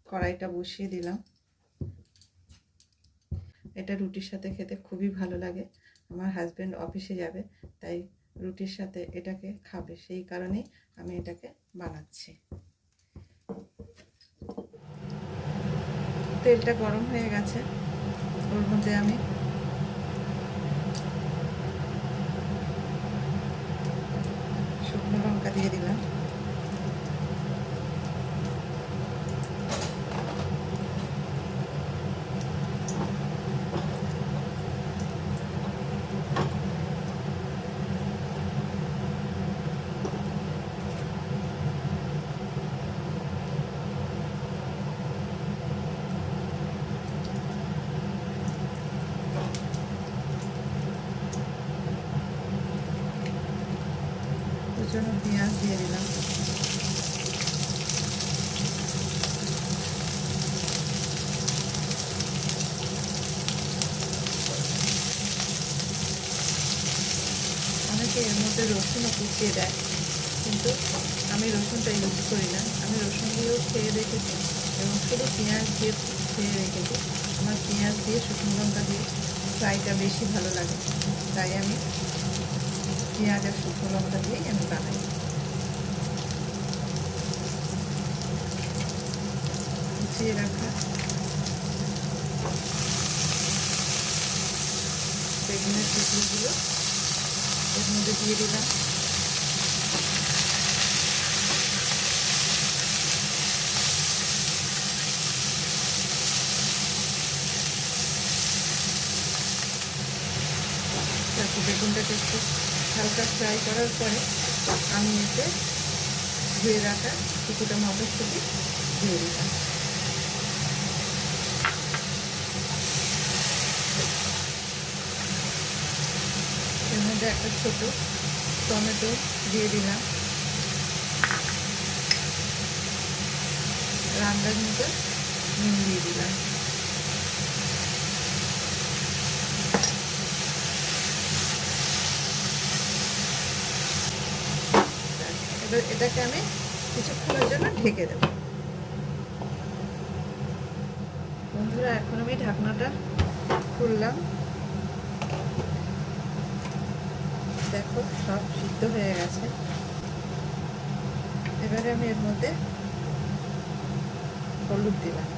কড়াইটা বসিয়ে দিলাম। এটা রুটির সাথে খেতে খুবই ভালো লাগে। আমার হাজব্যান্ড অফিসে যাবে, তাই রুটির সাথে এটাকে খাবে, সেই কারণেই আমি এটাকে বানাচ্ছি। তেলটা গরম হয়ে গেছে, ওর মধ্যে আমি শুকনো লঙ্কা দিয়ে দিলাম। ওর জন্য পেঁয়াজ দিয়ে দিলাম। অনেকে এর মধ্যে রসুনও কুচিয়ে দেয়, কিন্তু আমি রসুনটা ইউজ করি না। আমি রসুন দিয়েও খেয়ে রেখেছি এবং শুধু পেঁয়াজ দিয়ে খেয়ে রেখেছি। আমার পেঁয়াজ দিয়ে শুকনো লঙ্কা দিয়ে ফ্রাইটা বেশি ভালো লাগে, তাই আমি পেঁয়াজ আর শুকনো লঙ্কা দিয়েই আমি বানাই। কুচিয়ে রাখা বেগুনের টুকরোগুলো এর মধ্যে দিয়ে দিলাম। তারপর বেগুনটাকে একটু হালকা ফ্রাই করার পরে আমি এতে ধুয়ে রাখা কিছুটা মটরশুঁটি দিয়ে দিলাম। এর মধ্যে একটা ছোট টমেটো দিয়ে দিলাম। রান্নার মতো নুন দিয়ে দিলাম। এবার এটাকে আমি কিছুক্ষণের জন্য ঢেকে দেব। বন্ধুরা, এখন আমি ঢাকনাটা খুললাম। দেখো, সব সিদ্ধ হয়ে গেছে। এবারে আমি এর মধ্যে হলুদ দিলাম।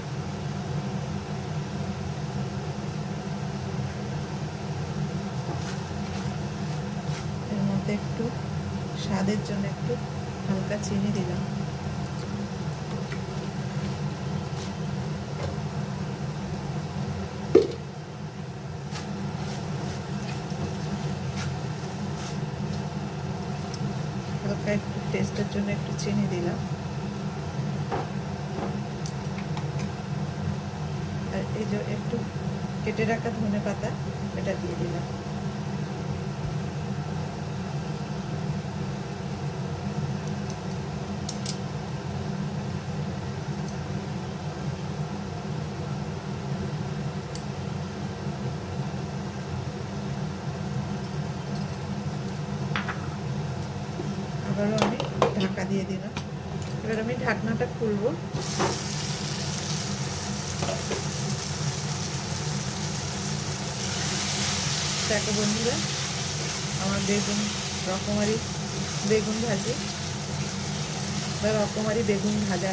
এর মধ্যে একটু স্বাদের জন্য একটু হালকা চিনি দিলাম। হালকা একটু টেস্টের জন্য একটু চিনি দিলাম। আর এই যে একটু কেটে রাখা ধনেপাতা এটা দিয়ে দিলাম। আবারও আমি ঢাকা দিয়ে দিলাম। এবার আমি ঢাকনাটা খুলবো। দেখো বন্ধুরা, আমার রকমারি বেগুন ভাজি বা রকমারি বেগুন ভাজা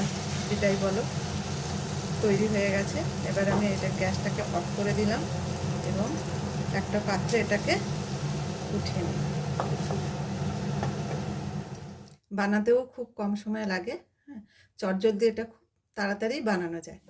যেটাই বলো, তৈরি হয়ে গেছে। এবার আমি এটা গ্যাসটাকে অফ করে দিলাম এবং একটা পাত্রে এটাকে উঠিয়ে নিলাম। বানাতেও খুব কম সময় লাগে। হ্যাঁ, চটজলদি এটা খুব তাড়াতাড়ি বানানো যায়।